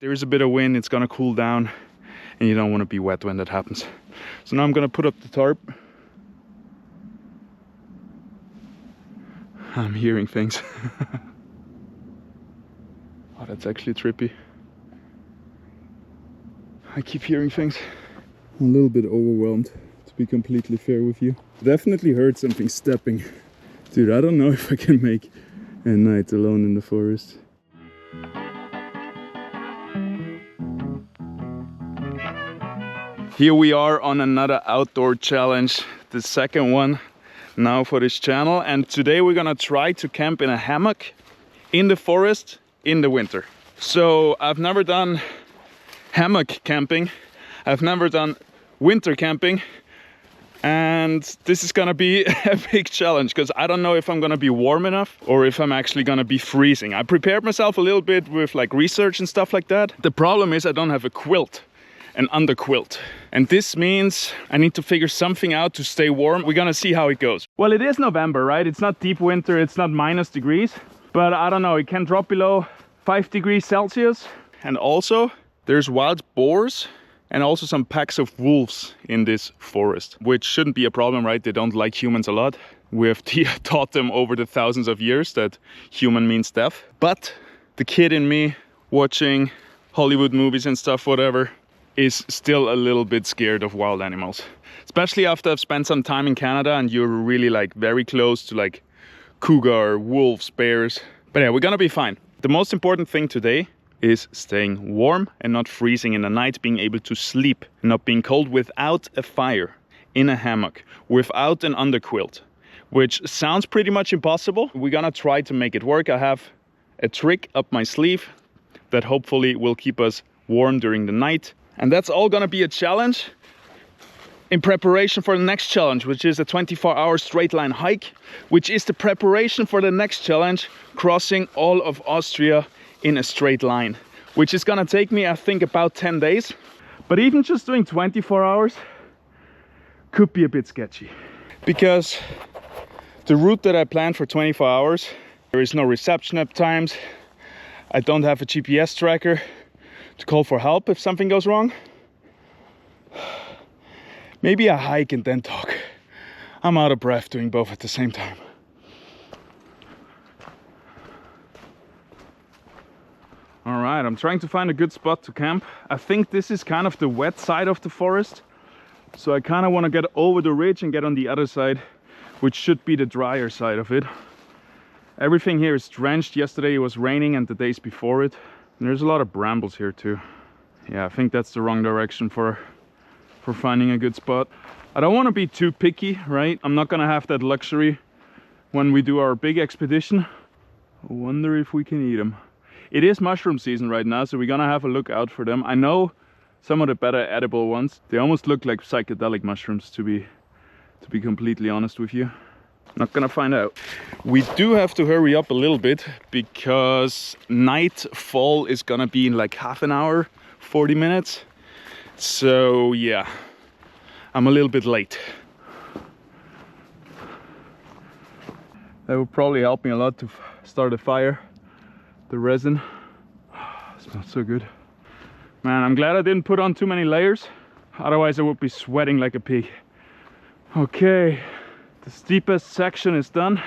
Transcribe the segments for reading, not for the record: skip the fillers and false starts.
There is a bit of wind, it's gonna cool down, and you don't want to be wet when that happens. So now I'm gonna put up the tarp. I'm hearing things. Oh, that's actually trippy. I keep hearing things. I'm a little bit overwhelmed, to be completely fair with you. Definitely heard something stepping. Dude, I don't know if I can make a night alone in the forest. Here we are on another outdoor challenge, the second one now for this channel. And today we're gonna try to camp in a hammock in the forest in the winter. So I've never done hammock camping, I've never done winter camping, and this is gonna be a big challenge because I don't know if I'm gonna be warm enough or if I'm actually gonna be freezing. I prepared myself a little bit with like research and stuff like that. The problem is I don't have a quilt, an underquilt, and this means I need to figure something out to stay warm. We're gonna see how it goes. Well, it is November, right? It's not deep winter, it's not minus degrees, but I don't know, it can drop below 5 degrees Celsius. And also there's wild boars and also some packs of wolves in this forest, which shouldn't be a problem, right? They don't like humans a lot. We have taught them over the thousands of years that human means death. But the kid in me watching Hollywood movies and stuff, whatever, is still a little bit scared of wild animals. Especially after I've spent some time in Canada and you're really like very close to like cougar, wolves, bears. But yeah, we're gonna be fine. The most important thing today is staying warm and not freezing in the night, being able to sleep, not being cold without a fire, in a hammock, without an underquilt, which sounds pretty much impossible. We're gonna try to make it work. I have a trick up my sleeve that hopefully will keep us warm during the night. And that's all gonna be a challenge in preparation for the next challenge, which is a 24-hour straight line hike, which is the preparation for the next challenge, crossing all of Austria in a straight line, which is gonna take me, I think, about 10 days. But even just doing 24 hours could be a bit sketchy, because the route that I planned for 24 hours, there is no reception at times. I don't have a GPS tracker to call for help if something goes wrong. Maybe I hike and then talk. I'm out of breath doing both at the same time. All right, I'm trying to find a good spot to camp. I think this is kind of the wet side of the forest. So I kind of want to get over the ridge and get on the other side, which should be the drier side of it. Everything here is drenched. Yesterday it was raining and the days before it. And there's a lot of brambles here too. Yeah, I think that's the wrong direction for finding a good spot. I don't want to be too picky, right? I'm not gonna have that luxury when we do our big expedition. I wonder if we can eat them. It is mushroom season right now, so we're gonna have a look out for them. I know some of the better edible ones, they almost look like psychedelic mushrooms, to be completely honest with you. Not gonna find out. We do have to hurry up a little bit because nightfall is gonna be in like half an hour, 40 minutes. So yeah, I'm a little bit late. That would probably help me a lot to start a fire. The resin smells so good. Man, I'm glad I didn't put on too many layers. Otherwise I would be sweating like a pig. Okay, the steepest section is done.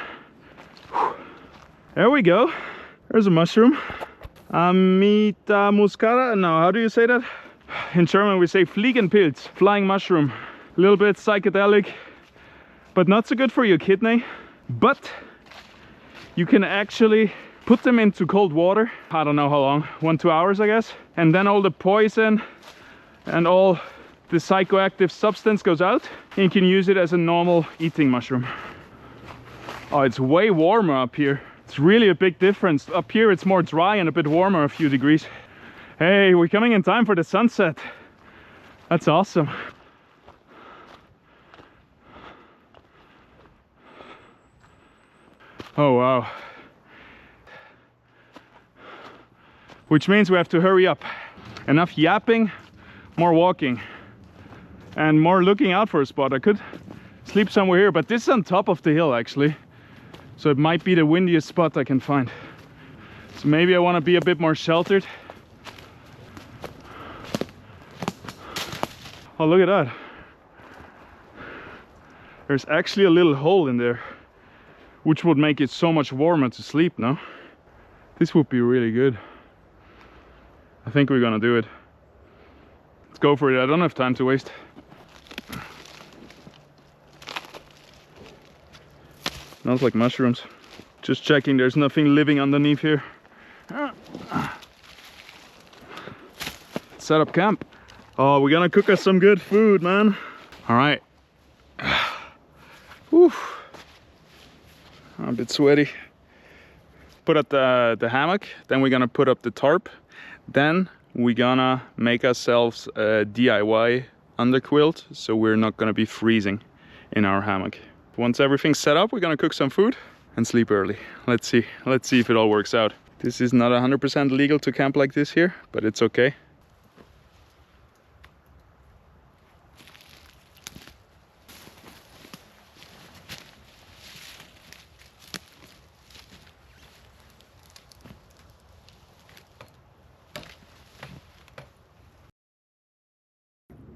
There we go. There's a mushroom. Amita muscara. No, how do you say that? In German we say Fliegenpilz, flying mushroom. A little bit psychedelic, but not so good for your kidney. But you can actually put them into cold water. I don't know how long, 1-2 hours I guess. And then all the poison and all the psychoactive substance goes out. And you can use it as a normal eating mushroom. Oh, it's way warmer up here. It's really a big difference. Up here it's more dry and a bit warmer, a few degrees. Hey, we're coming in time for the sunset. That's awesome. Oh wow. Which means we have to hurry up. Enough yapping, more walking, and more looking out for a spot. I could sleep somewhere here, but this is on top of the hill actually. So it might be the windiest spot I can find. So maybe I want to be a bit more sheltered Oh, look at that. There's actually a little hole in there, which would make it so much warmer to sleep, no? This would be really good. I think we're gonna do it. Let's go for it. I don't have time to waste. Smells like mushrooms. Just checking there's nothing living underneath here. Set up camp. Oh, we're gonna cook us some good food, man. All right. Whew. I'm a bit sweaty. Put up the hammock, then we're gonna put up the tarp. Then we're gonna make ourselves a DIY underquilt, so we're not gonna be freezing in our hammock. Once everything's set up, we're gonna cook some food and sleep early. Let's see if it all works out. This is not 100% legal to camp like this here, but it's okay.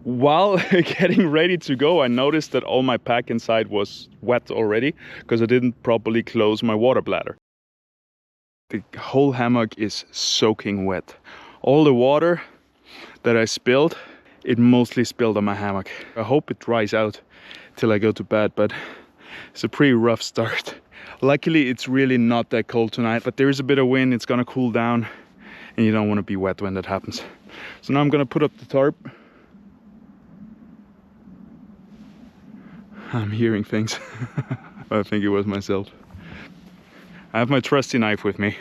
While getting ready to go, I noticed that all my pack inside was wet already because I didn't properly close my water bladder. The whole hammock is soaking wet. All the water that I spilled, it mostly spilled on my hammock. I hope it dries out till I go to bed, but it's a pretty rough start. Luckily, it's really not that cold tonight, but there is a bit of wind. It's gonna cool down and you don't want to be wet when that happens. So now I'm gonna put up the tarp. I'm hearing things. I think it was myself. I have my trusty knife with me,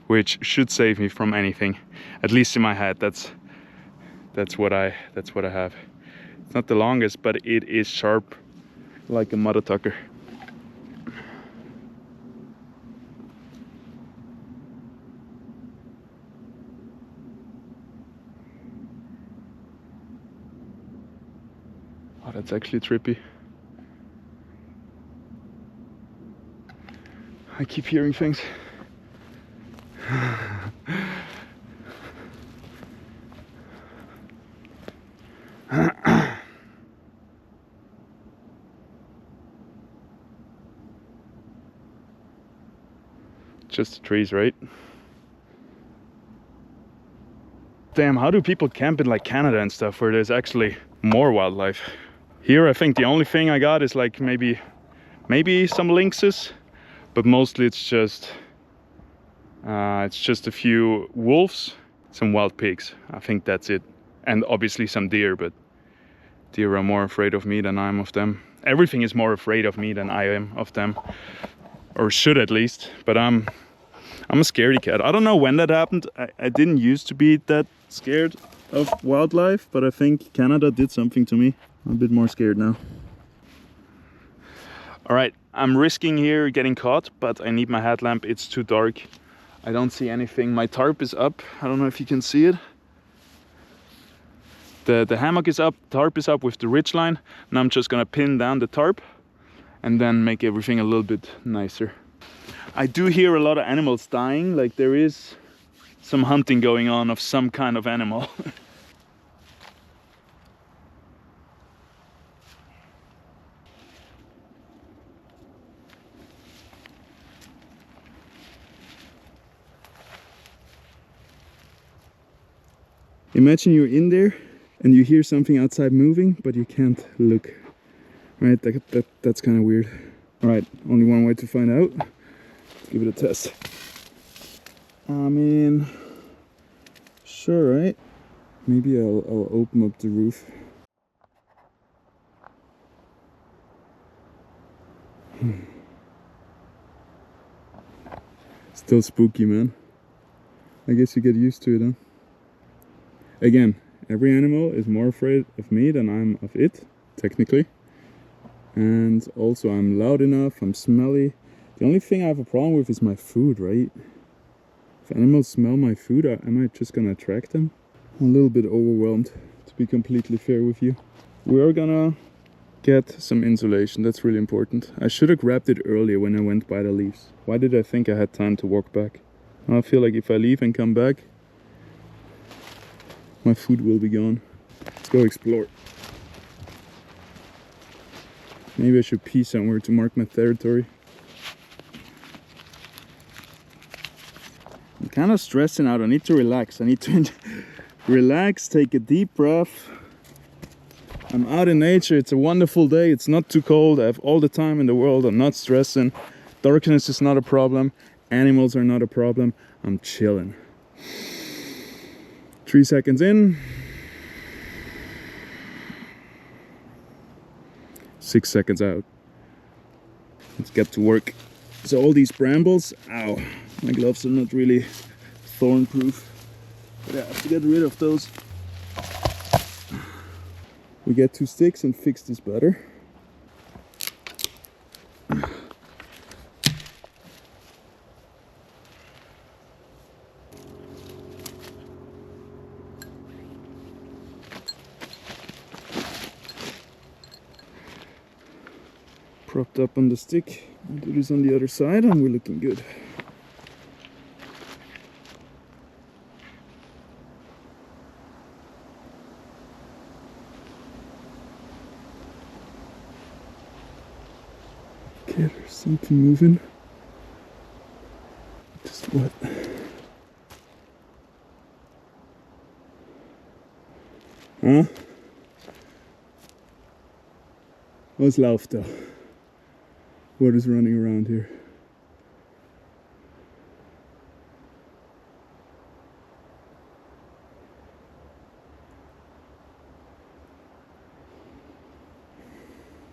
which should save me from anything. At least in my head, that's what I have. It's not the longest, but it is sharp like a mother tucker. Oh, that's actually trippy. I keep hearing things. Just the trees, right? Damn, how do people camp in like Canada and stuff where there's actually more wildlife? Here I think the only thing I got is like maybe some lynxes. But mostly it's just a few wolves, some wild pigs. I think that's it. And obviously some deer, but deer are more afraid of me than I'm of them. Everything is more afraid of me than I am of them. Or should at least. But I'm a scaredy cat. I don't know when that happened. I didn't used to be that scared of wildlife, but I think Canada did something to me. I'm a bit more scared now. All right, I'm risking here getting caught, but I need my headlamp. It's too dark. I don't see anything. My tarp is up. I don't know if you can see it. The hammock is up, tarp is up with the ridge line. And I'm just gonna pin down the tarp and then make everything a little bit nicer. I do hear a lot of animals dying. Like there is some hunting going on of some kind of animal. Imagine you're in there and you hear something outside moving, but you can't look. Right, that's kind of weird. All right, only one way to find out. Let's give it a test. I mean, sure, right? Maybe I'll open up the roof. Still spooky, man. I guess you get used to it, huh? Again, every animal is more afraid of me than I'm of it, technically. And also I'm loud enough, I'm smelly. The only thing I have a problem with is my food, right? If animals smell my food, am I just gonna attract them? I'm a little bit overwhelmed, to be completely fair with you. We're gonna get some insulation, that's really important. I should have grabbed it earlier when I went by the leaves. Why did I think I had time to walk back? I feel like if I leave and come back, my food will be gone. Let's go explore. Maybe I should pee somewhere to mark my territory. I'm kind of stressing out. I need to relax. I need to relax, take a deep breath. I'm out in nature. It's a wonderful day. It's not too cold. I have all the time in the world. I'm not stressing. Darkness is not a problem. Animals are not a problem. I'm chilling. 3 seconds in. 6 seconds out. Let's get to work. So all these brambles, ow, my gloves are not really thorn proof, but I have to get rid of those. We get 2 sticks and fix this better. Propped up on the stick. I'll do this on the other side and we're looking good. Okay, there's something moving. Just what? Huh? Was läuft da? What is running around here?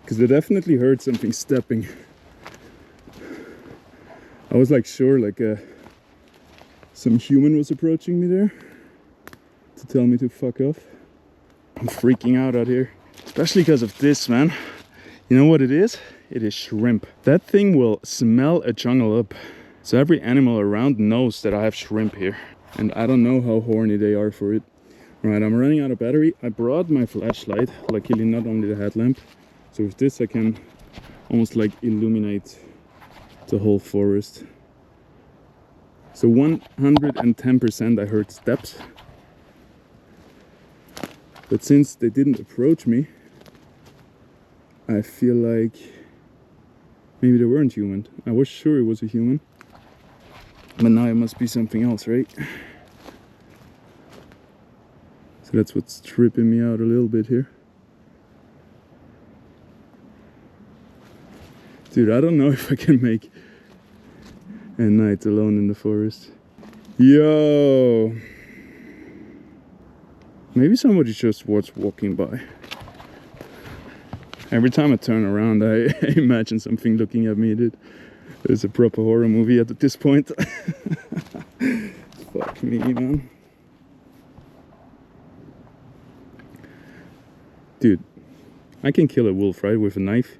Because I definitely heard something stepping. I was like sure like some human was approaching me there to tell me to fuck off. I'm freaking out here, especially because of this, man. You know what it is? It is shrimp. That thing will smell a jungle up. So every animal around knows that I have shrimp here. And I don't know how horny they are for it. Right, I'm running out of battery. I brought my flashlight, luckily not only the headlamp. So with this I can almost like illuminate the whole forest. So 110% I heard steps. But since they didn't approach me, I feel like maybe they weren't human. I was sure it was a human. But now it must be something else, right? So that's what's tripping me out a little bit here. Dude, I don't know if I can make a night alone in the forest. Yo! Maybe somebody just was walking by. Every time I turn around, I imagine something looking at me, dude. It's a proper horror movie at this point. Fuck me, man. Dude, I can kill a wolf, right? With a knife.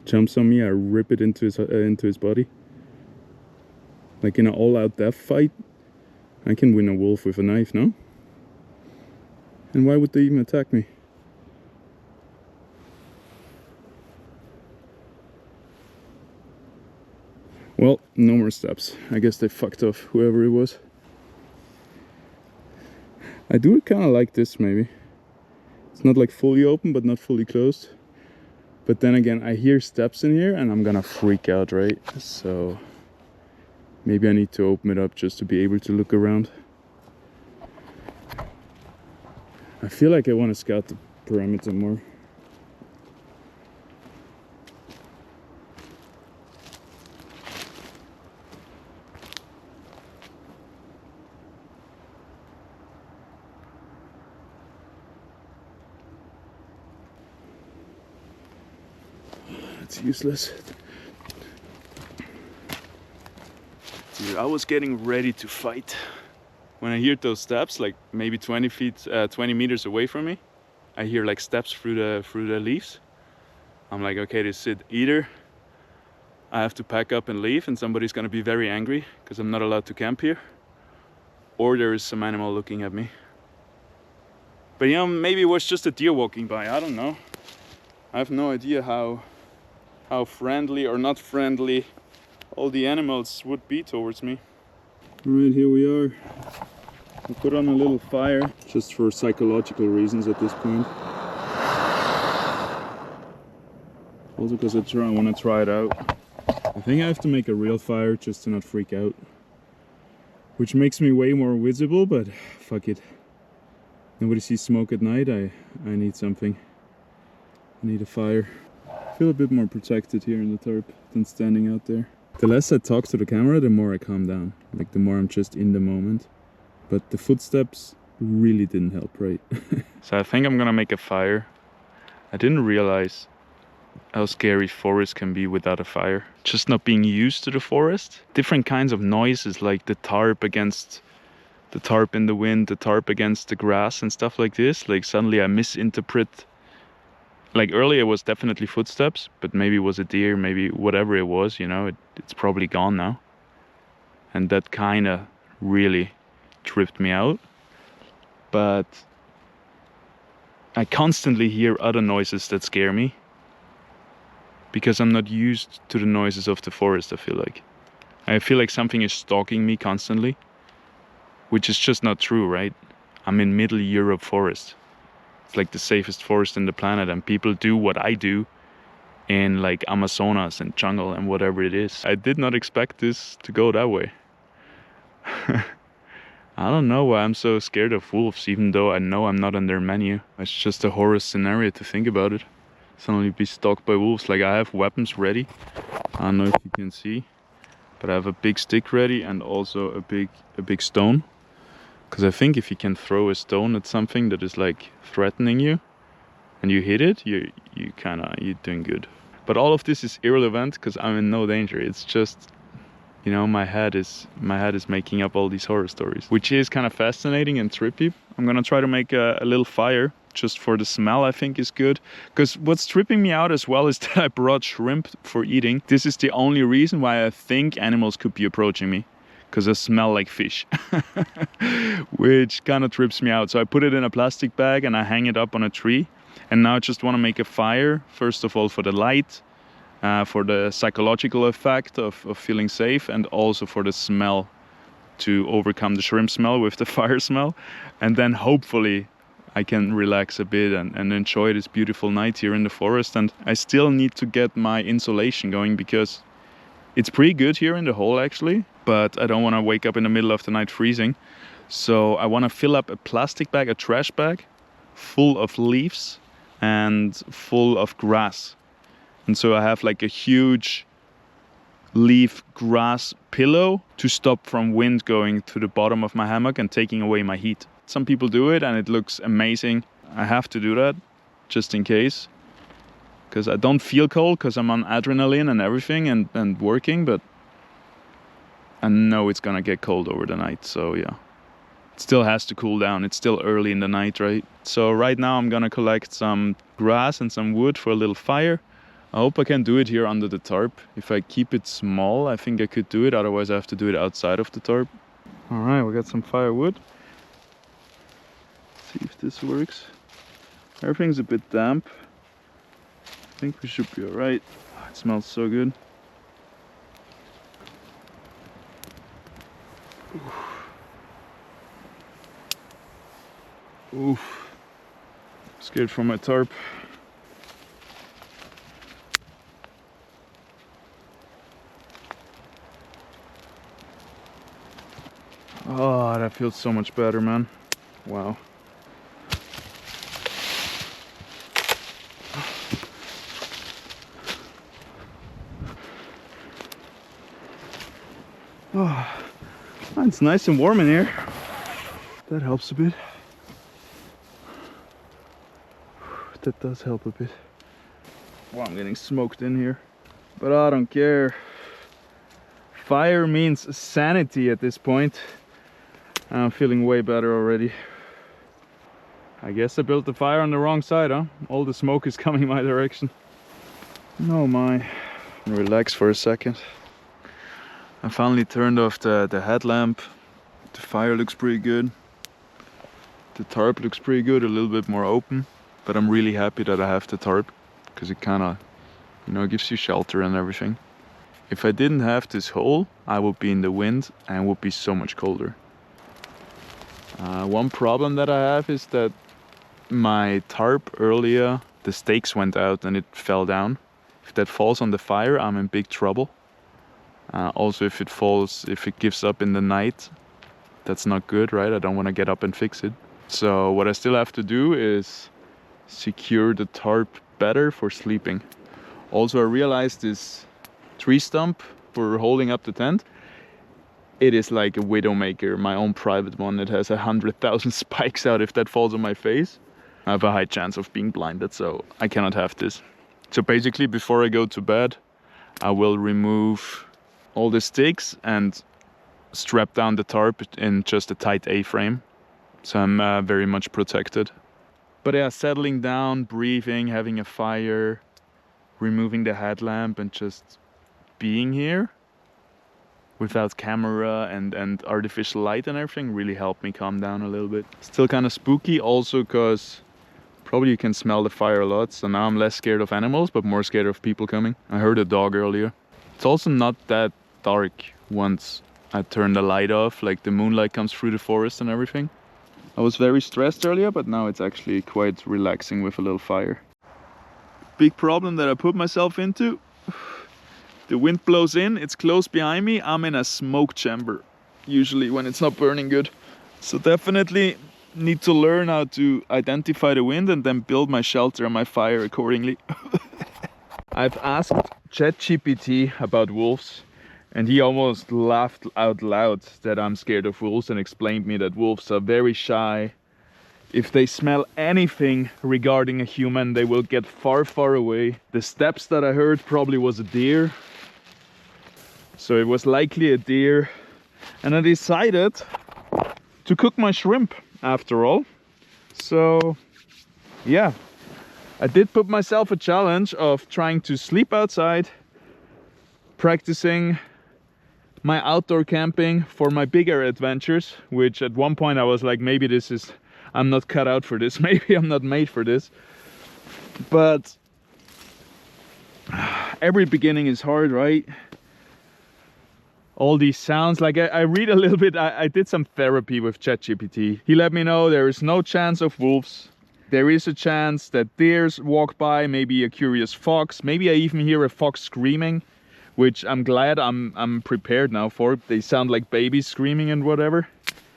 Jumps on me, I rip it into his body. Like in an all-out death fight, I can win a wolf with a knife, no? And why would they even attack me? Well, no more steps. I guess they fucked off, whoever it was. I do kind of like this, maybe. It's not like fully open, but not fully closed. But then again, I hear steps in here and I'm gonna freak out, right? So maybe I need to open it up just to be able to look around. I feel like I want to scout the perimeter more. It's useless. Dude, I was getting ready to fight. When I hear those steps, like maybe 20 meters away from me, I hear like steps through the leaves. I'm like, okay, this is it. Either I have to pack up and leave and somebody's gonna be very angry because I'm not allowed to camp here, or there is some animal looking at me. But you know, maybe it was just a deer walking by, I don't know. I have no idea how friendly or not friendly all the animals would be towards me. Alright, here we are. I put on a little fire just for psychological reasons at this point. Also because I want to try it out. I think I have to make a real fire just to not freak out. Which makes me way more visible, but fuck it. Nobody sees smoke at night. I need something. I need a fire. I feel a bit more protected here in the tarp than standing out there. The less I talk to the camera, the more I calm down. Like the more I'm just in the moment. But the footsteps really didn't help, right? So I think I'm gonna make a fire. I didn't realize how scary forest can be without a fire. Just not being used to the forest. Different kinds of noises, like the tarp against the tarp in the wind, the tarp against the grass and stuff like this. Like suddenly I misinterpret. Like earlier it was definitely footsteps, but maybe it was a deer, maybe whatever it was, you know, it's probably gone now. And that kind of really tripped me out. But I constantly hear other noises that scare me. Because I'm not used to the noises of the forest, I feel like. I feel like something is stalking me constantly. Which is just not true, right? I'm in Middle Europe forest. It's like the safest forest in the planet, and people do what I do in like Amazonas and jungle and whatever it is. I did not expect this to go that way. I don't know why I'm so scared of wolves, even though I know I'm not on their menu. It's just a horror scenario to think about it. Suddenly be stalked by wolves. Like I have weapons ready. I don't know if you can see, but I have a big stick ready and also a big stone. Because I think if you can throw a stone at something that is like threatening you and you hit it, you're doing good. But all of this is irrelevant because I'm in no danger. It's just, you know, my head is making up all these horror stories, which is kind of fascinating and trippy. I'm gonna try to make a little fire just for the smell. I think is good, because what's tripping me out as well is that I brought shrimp for eating. This is the only reason why I think animals could be approaching me, because I smell like fish. Which kind of trips me out. So I put it in a plastic bag and I hang it up on a tree. And now I just want to make a fire, first of all for the light, for the psychological effect of feeling safe, and also for the smell, to overcome the shrimp smell with the fire smell. And then hopefully I can relax a bit and enjoy this beautiful night here in the forest. And I still need to get my insulation going, because it's pretty good here in the hole actually, but I don't want to wake up in the middle of the night freezing. So I want to fill up a plastic bag, a trash bag, full of leaves and full of grass. And so I have like a huge leaf grass pillow to stop from wind going to the bottom of my hammock and taking away my heat. Some people do it and it looks amazing. I have to do that just in case, because I don't feel cold because I'm on adrenaline and everything and working, but I know it's gonna get cold over the night. So yeah, it still has to cool down. It's still early in the night, right? So right now I'm gonna collect some grass and some wood for a little fire. I hope I can do it here under the tarp. If I keep it small, I think I could do it. Otherwise I have to do it outside of the tarp. All right, we got some firewood. See if this works. Everything's a bit damp. I think we should be all right. Oh, it smells so good. Oof. Scared for my tarp. Oh, that feels so much better, man. Wow. Oh, it's nice and warm in here. That helps a bit. That does help a bit. Wow, I'm getting smoked in here. But I don't care. Fire means sanity at this point. I'm feeling way better already. I guess I built the fire on the wrong side, huh? All the smoke is coming my direction. Oh my. Relax for a second. I finally turned off the headlamp. The fire looks pretty good. The tarp looks pretty good, a little bit more open. But I'm really happy that I have the tarp, because it kind of, you know, gives you shelter and everything. If I didn't have this hole, I would be in the wind and would be so much colder. One problem that I have is that my tarp earlier, the stakes went out and it fell down. if that falls on the fire, I'm in big trouble. Also, if it gives up in the night, that's not good, right? I don't want to get up and fix it. So what I still have to do is secure the tarp better for sleeping. Also, I realized this tree stump for holding up the tent, it is like a Widowmaker, my own private one. It has 100,000 spikes out. If that falls on my face, I have a high chance of being blinded, so I cannot have this. So basically, before I go to bed, I will remove all the sticks and strap down the tarp in just a tight A-frame. So I'm very much protected. But yeah, settling down, breathing, having a fire, removing the headlamp and just being here without camera and artificial light and everything really helped me calm down a little bit. Still kind of spooky also because probably you can smell the fire a lot. So now I'm less scared of animals, but more scared of people coming. I heard a dog earlier. It's also not that dark once I turn the light off, like the moonlight comes through the forest and everything. I was very stressed earlier, but now it's actually quite relaxing with a little fire. Big problem that I put myself into. The wind blows in, it's close behind me, I'm in a smoke chamber, usually when it's not burning good. So definitely need to learn how to identify the wind and then build my shelter and my fire accordingly. I've asked ChatGPT about wolves, and he almost laughed out loud that I'm scared of wolves and explained me that wolves are very shy. If they smell anything regarding a human, they will get far, far away. The steps that I heard probably was a deer. So it was likely a deer. And I decided to cook my shrimp after all. So yeah, I did put myself a challenge of trying to sleep outside, practicing my outdoor camping for my bigger adventures, which at one point I was like, maybe I'm not cut out for this, maybe I'm not made for this. But every beginning is hard, right? All these sounds, like I read a little bit, I did some therapy with ChatGPT. He let me know there is no chance of wolves. There is a chance that deers walk by, maybe a curious fox. Maybe I even hear a fox screaming, which I'm glad I'm prepared now for. They sound like babies screaming and whatever.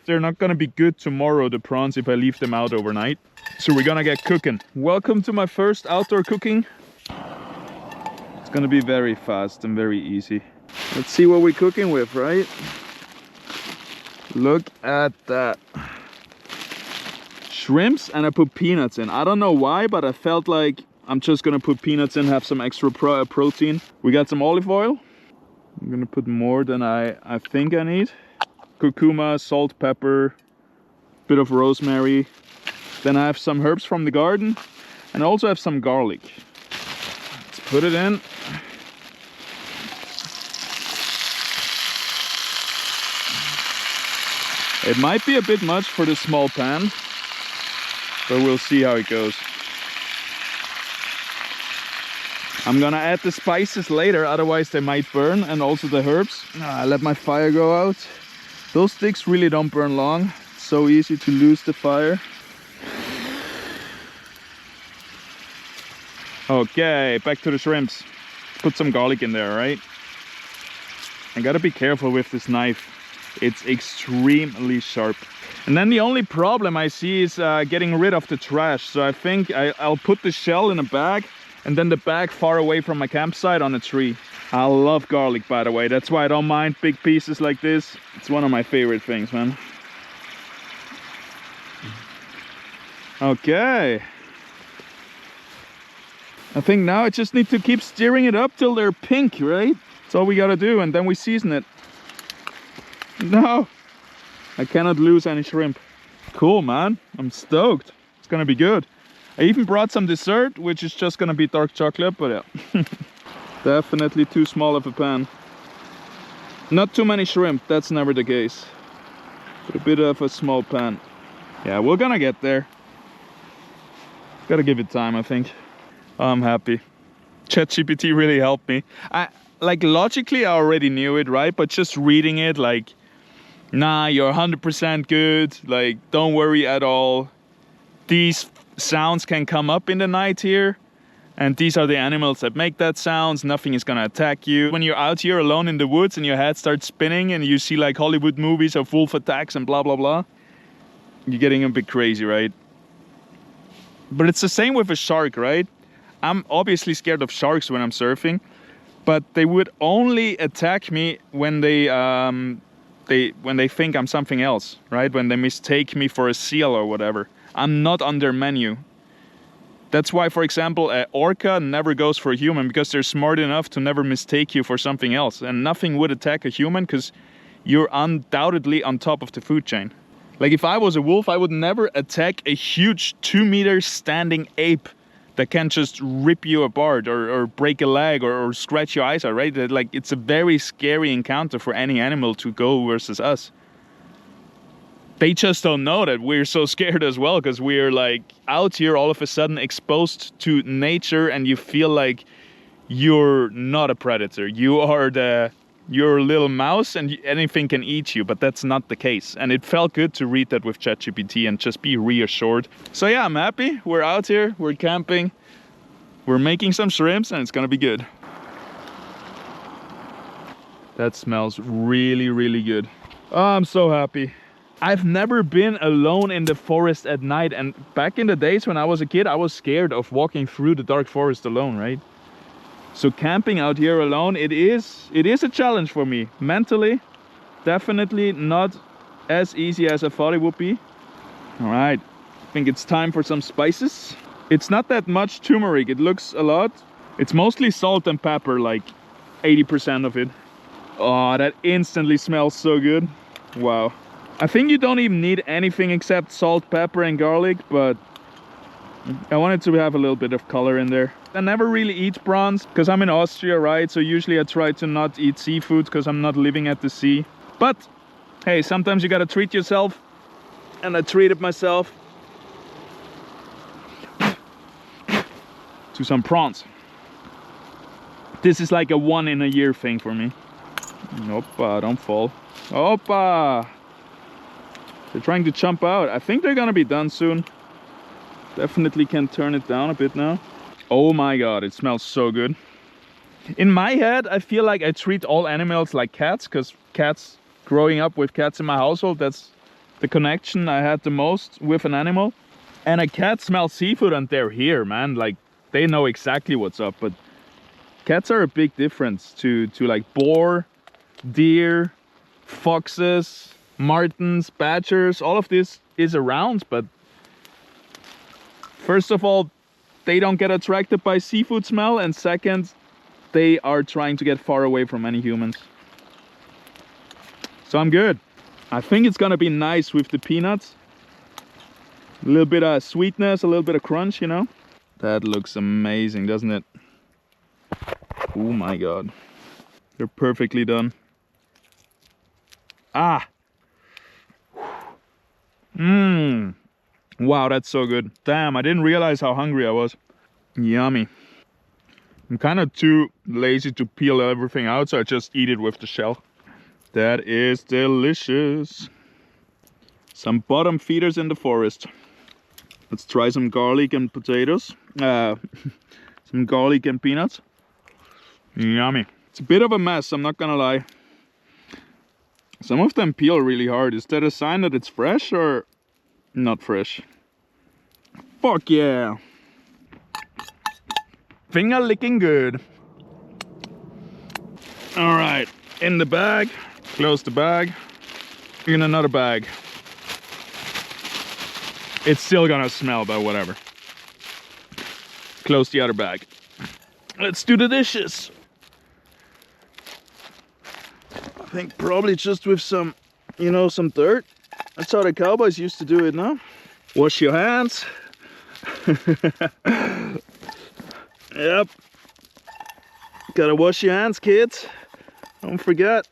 They're not gonna be good tomorrow, the prawns, if I leave them out overnight. So we're gonna get cooking. Welcome to my first outdoor cooking. It's gonna be very fast and very easy. Let's see what we're cooking with, right? Look at that. Shrimps, and I put peanuts in. I don't know why, but I felt like I'm just gonna put peanuts in, have some extra protein. We got some olive oil. I'm gonna put more than I think I need. Curcuma, salt, pepper, bit of rosemary. Then I have some herbs from the garden and I also have some garlic. Let's put it in. It might be a bit much for the small pan, but we'll see how it goes. I'm gonna add the spices later, otherwise they might burn, and also the herbs. I let my fire go out. Those sticks really don't burn long. It's so easy to lose the fire. Okay, back to the shrimps. Put some garlic in there, right? I gotta be careful with this knife. It's extremely sharp. And then the only problem I see is getting rid of the trash. So I think I'll put the shell in a bag and then the bag far away from my campsite on a tree. I love garlic, by the way. That's why I don't mind big pieces like this. It's one of my favorite things, man. Okay. I think now I just need to keep stirring it up till they're pink, right? That's all we gotta do, and then we season it. No, I cannot lose any shrimp. Cool, man. I'm stoked. It's gonna be good. I even brought some dessert, which is just gonna be dark chocolate, but yeah. Definitely too small of a pan. Not too many shrimp, that's never the case. But a bit of a small pan. Yeah, we're gonna get there. Gotta give it time, I think. I'm happy. ChatGPT really helped me. Like logically I already knew it, right? But just reading it, like, nah, you're 100% good. Like, don't worry at all. These sounds can come up in the night here. And these are the animals that make that sounds. Nothing is gonna attack you. When you're out here alone in the woods and your head starts spinning and you see like Hollywood movies of wolf attacks and blah, blah, blah, you're getting a bit crazy, right? But it's the same with a shark, right? I'm obviously scared of sharks when I'm surfing, but they would only attack me when they think I'm something else, right? When they mistake me for a seal or whatever. I'm not on their menu. That's why, for example, an orca never goes for a human, because they're smart enough to never mistake you for something else. And nothing would attack a human because you're undoubtedly on top of the food chain. Like if I was a wolf, I would never attack a huge 2-meter standing ape that can just rip you apart or break a leg or scratch your eyes out, right? Like it's a very scary encounter for any animal to go versus us. They just don't know that we're so scared as well, because we're like out here all of a sudden exposed to nature, and you feel like you're not a predator. You're a little mouse and anything can eat you, but that's not the case. And it felt good to read that with ChatGPT and just be reassured. So yeah, I'm happy. We're out here, we're camping, we're making some shrimps, and it's gonna be good. That smells really, really good. Oh, I'm so happy. I've never been alone in the forest at night, and back in the days when I was a kid, I was scared of walking through the dark forest alone, right? So camping out here alone, it is a challenge for me. Mentally, definitely not as easy as I thought it would be. All right, I think it's time for some spices. It's not that much turmeric, it looks a lot. It's mostly salt and pepper, like 80% of it. Oh, that instantly smells so good. Wow. I think you don't even need anything except salt, pepper and garlic, but I wanted to have a little bit of color in there. I never really eat prawns because I'm in Austria, right? So usually I try to not eat seafood because I'm not living at the sea. But hey, sometimes you gotta treat yourself, and I treated myself to some prawns. This is like a one-in-a-year thing for me. Opa, don't fall. Opa! They're trying to jump out. I think they're gonna be done soon. Definitely can turn it down a bit now. Oh my god, it smells so good. In my head, I feel like I treat all animals like cats, because cats, growing up with cats in my household, that's the connection I had the most with an animal. And a cat smells seafood and they're here, man. Like, they know exactly what's up. But cats are a big difference to like boar, deer, foxes, martens, badgers. All of this is around, but first of all, they don't get attracted by seafood smell, and second, they are trying to get far away from any humans. So I'm good. I think it's gonna be nice with the peanuts. A little bit of sweetness, a little bit of crunch, you know? That looks amazing, doesn't it? Oh my god. They're perfectly done. Ah! Mmm! Wow, that's so good. Damn, I didn't realize how hungry I was. Yummy. I'm kind of too lazy to peel everything out, so I just eat it with the shell. That is delicious. Some bottom feeders in the forest. Let's try some garlic and potatoes. Some garlic and peanuts. Yummy. It's a bit of a mess, I'm not gonna lie. Some of them peel really hard. Is that a sign that it's fresh or not fresh? Fuck yeah. Finger licking good. All right, in the bag. Close the bag. In another bag. It's still gonna smell, but whatever. Close the other bag. Let's do the dishes. I think probably just with some, you know, some dirt. That's how the cowboys used to do it, no? Wash your hands. Yep. Gotta wash your hands, kids. Don't forget.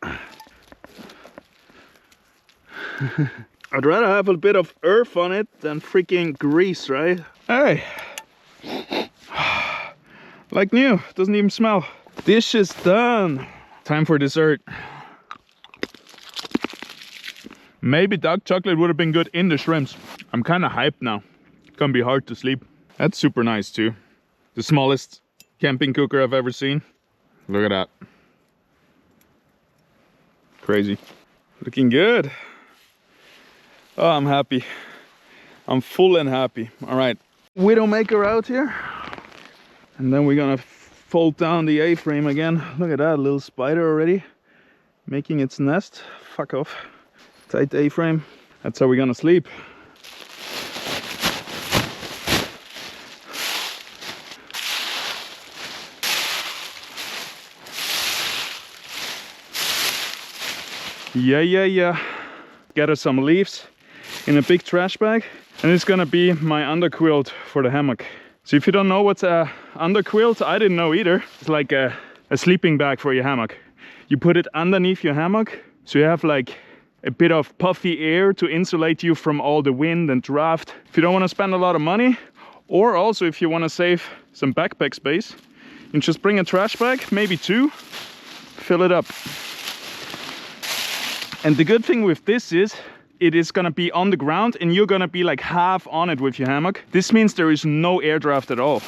I'd rather have a bit of earth on it than freaking grease, right? Hey. Like new, doesn't even smell. Dish is done. Time for dessert. Maybe dark chocolate would have been good in the shrimps. I'm kind of hyped now. It's gonna be hard to sleep. That's super nice too. The smallest camping cooker I've ever seen. Look at that. Crazy. Looking good. Oh, I'm happy. I'm full and happy. All right, Widowmaker out here. And then we're gonna fold down the A-frame again. Look at that little spider already making its nest. Fuck off. Tight A-frame. That's how we're gonna sleep. Yeah. Gather some leaves in a big trash bag, and it's gonna be my underquilt for the hammock. So if you don't know what's a underquilt, I didn't know either. It's like a sleeping bag for your hammock. You put it underneath your hammock, so you have like a bit of puffy air to insulate you from all the wind and draft. If you don't want to spend a lot of money, or also if you want to save some backpack space, you can just bring a trash bag, maybe 2, fill it up. And the good thing with this is it is gonna be on the ground and you're gonna be like half on it with your hammock. This means there is no air draft at all.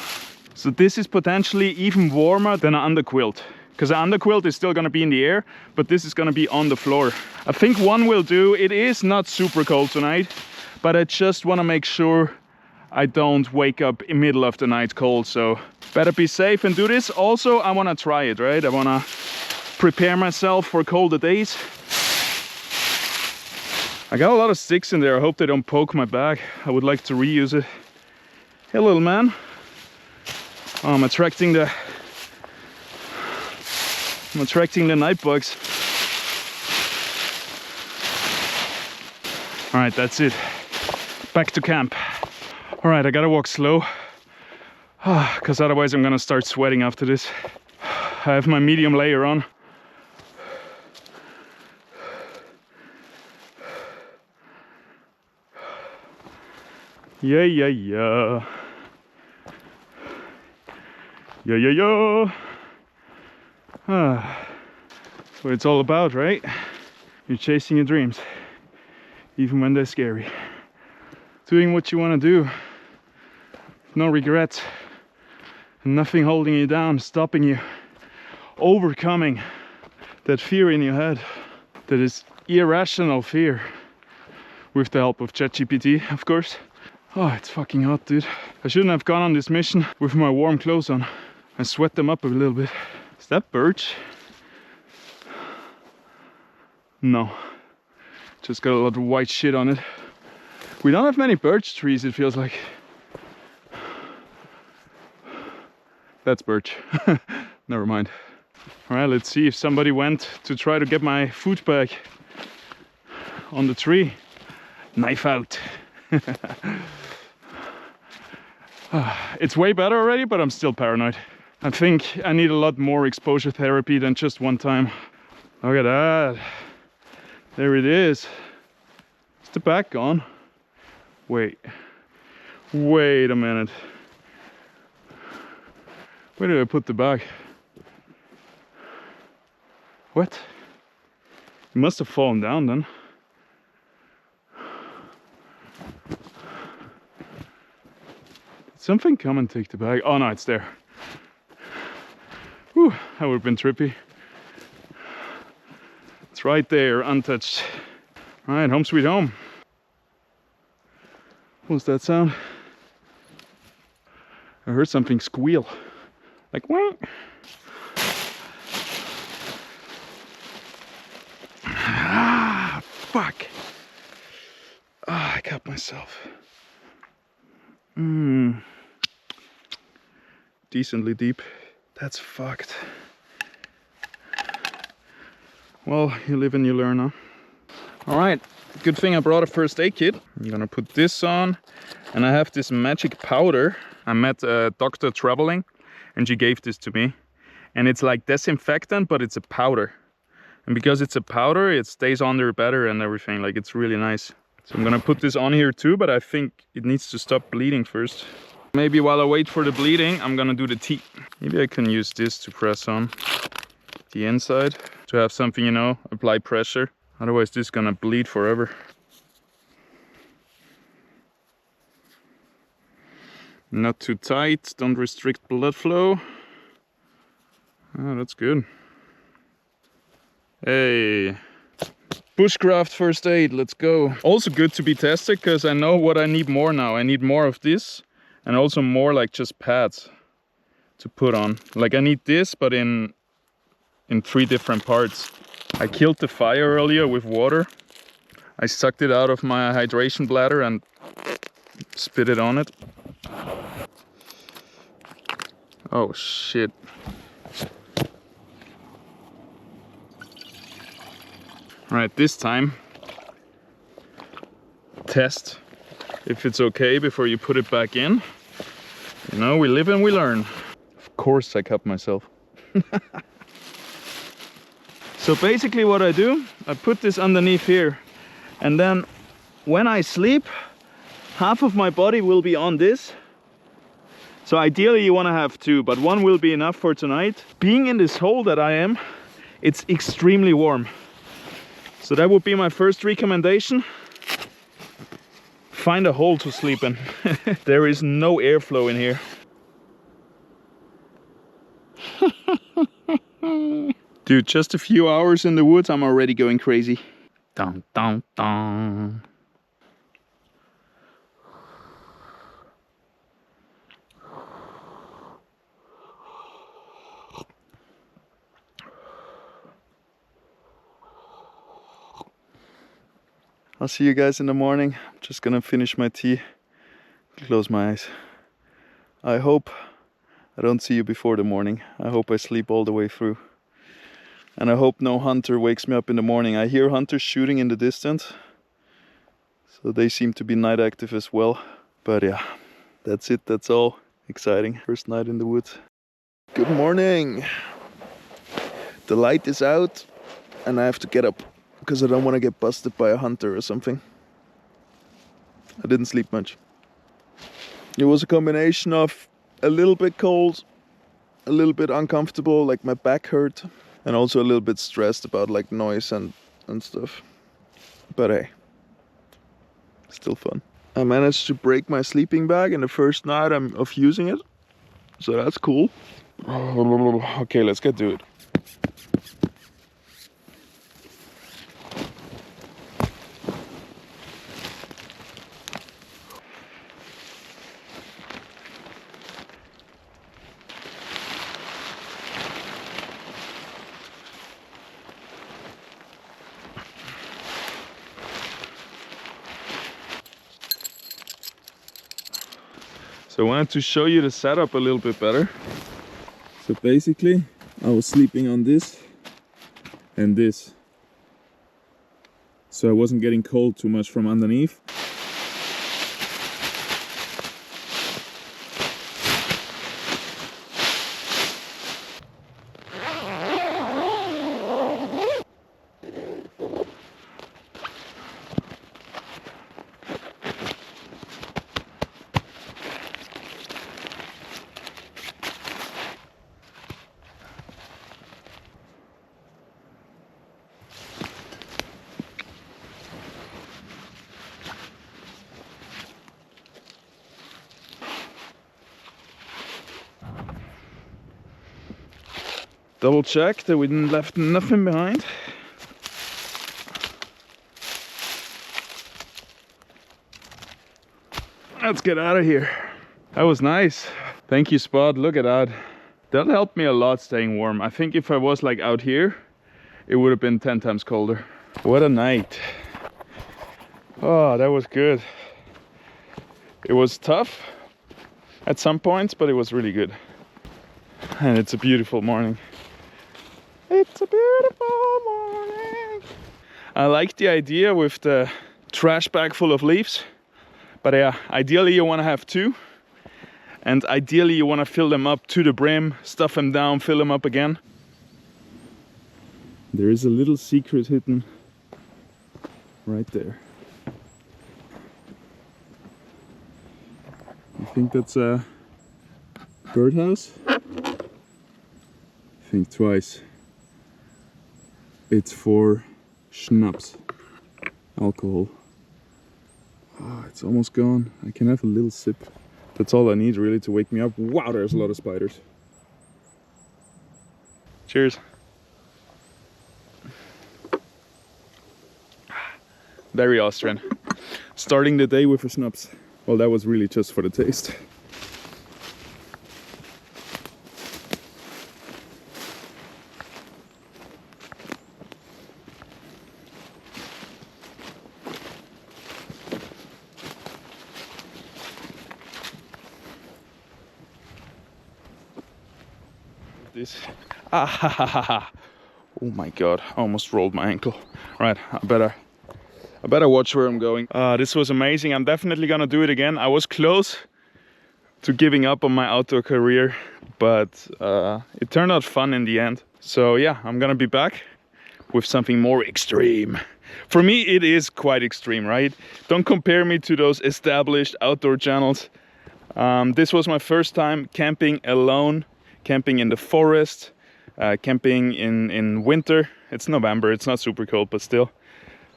So this is potentially even warmer than an underquilt, because an underquilt is still gonna be in the air, but this is gonna be on the floor. I think one will do. It is not super cold tonight, but I just wanna make sure I don't wake up in the middle of the night cold. So better be safe and do this. Also, I wanna try it, right? I wanna prepare myself for colder days. I got a lot of sticks in there. I hope they don't poke my bag. I would like to reuse it. Hey, little man. Oh, I'm attracting the night bugs. All right, that's it. Back to camp. All right, I gotta walk slow, because otherwise I'm gonna start sweating after this. I have my medium layer on. Yeah. That's what it's all about, right? You're chasing your dreams, even when they're scary. Doing what you want to do, no regrets, and nothing holding you down, stopping you. Overcoming that fear in your head, that is irrational fear, with the help of ChatGPT, of course. Oh, it's fucking hot, dude. I shouldn't have gone on this mission with my warm clothes on. I sweat them up a little bit. Is that birch? No. Just got a lot of white shit on it. We don't have many birch trees, it feels like. That's birch. Never mind. Alright, let's see if somebody went to try to get my food bag on the tree. Knife out. It's way better already, but I'm still paranoid. I think I need a lot more exposure therapy than just one time. Look at that. There it is. Is the bag gone? Wait a minute. Where did I put the bag? What? It must have fallen down then. Something come and take the bag. Oh no, it's there. Whew, that would have been trippy. It's right there, untouched. All right, home sweet home. What's that sound? I heard something squeal. Like, what? Ah, fuck. Ah, I got myself. Decently deep. That's fucked. Well, you live and you learn, huh? All right, good thing I brought a first aid kit. I'm gonna put this on, and I have this magic powder. I met a doctor traveling, and she gave this to me. And it's like disinfectant, but it's a powder. And because it's a powder, it stays on there better and everything. Like, it's really nice. So I'm gonna put this on here too, but I think it needs to stop bleeding first. Maybe while I wait for the bleeding, I'm gonna do the tea. Maybe I can use this to press on the inside to have something, you know, apply pressure. Otherwise this is gonna bleed forever. Not too tight, don't restrict blood flow. Oh, that's good. Hey, bushcraft first aid, let's go. Also good to be tested, because I know what I need more now. I need more of this, and also more like just pads to put on. Like I need this, but in 3 different parts. I killed the fire earlier with water. I sucked it out of my hydration bladder and spit it on it. Oh shit. Alright, this time test if it's okay before you put it back in. You know, we live and we learn. Of course I cut myself. So basically what I do, I put this underneath here, and then when I sleep, half of my body will be on this. So ideally you want to have 2, but 1 will be enough for tonight. Being in this hole that I am, it's extremely warm. So that would be my first recommendation. Find a hole to sleep in. There is no airflow in here. Dude, just a few hours in the woods, I'm already going crazy. Dun, dun, dun. I'll see you guys in the morning. I'm just gonna finish my tea, close my eyes. I hope I don't see you before the morning. I hope I sleep all the way through. And I hope no hunter wakes me up in the morning. I hear hunters shooting in the distance, so they seem to be night active as well. But yeah, that's it, that's all. Exciting. First night in the woods. Good morning. The light is out and I have to get up because I don't want to get busted by a hunter or something. I didn't sleep much. It was a combination of a little bit cold, a little bit uncomfortable, like my back hurt, and also a little bit stressed about like noise and stuff. But hey, still fun. I managed to break my sleeping bag in the first night of using it, so that's cool. Okay, let's get to it. So I wanted to show you the setup a little bit better. So basically, I was sleeping on this and this. So I wasn't getting cold too much from underneath. Double check that we didn't left nothing behind. Let's get out of here. That was nice. Thank you, Spot. Look at that. That helped me a lot staying warm. I think if I was like out here, it would have been 10 times colder. What a night. Oh, that was good. It was tough at some points, but it was really good. And it's a beautiful morning. It's a beautiful morning. I like the idea with the trash bag full of leaves. But yeah, ideally you want to have 2. And ideally you want to fill them up to the brim, stuff them down, fill them up again. There is a little secret hidden right there. I think that's a birdhouse. Think twice. It's for schnapps, alcohol. Oh, it's almost gone. I can have a little sip. That's all I need really to wake me up. Wow, there's a lot of spiders. Cheers. Very Austrian. Starting the day with a schnapps. Well, that was really just for the taste. This. Ah ha ha ha ha. Oh my god, I almost rolled my ankle. Right, I better watch where I'm going. This was amazing. I'm definitely gonna do it again. I was close to giving up on my outdoor career, but it turned out fun in the end. So yeah, I'm gonna be back with something more extreme. For me, it is quite extreme, right? Don't compare me to those established outdoor channels. This was my first time camping alone, camping in the forest, camping in winter. It's November, it's not super cold, but still.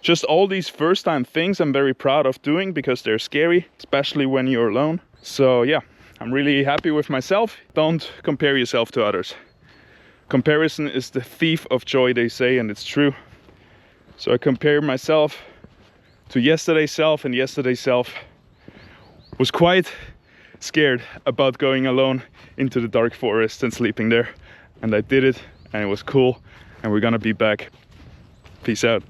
Just all these first time things I'm very proud of doing because they're scary, especially when you're alone. So yeah, I'm really happy with myself. Don't compare yourself to others. Comparison is the thief of joy, they say, and it's true. So I compare myself to yesterday's self, and yesterday's self was quite scared about going alone into the dark forest and sleeping there. And I did it, and it was cool, and we're gonna be back. Peace out.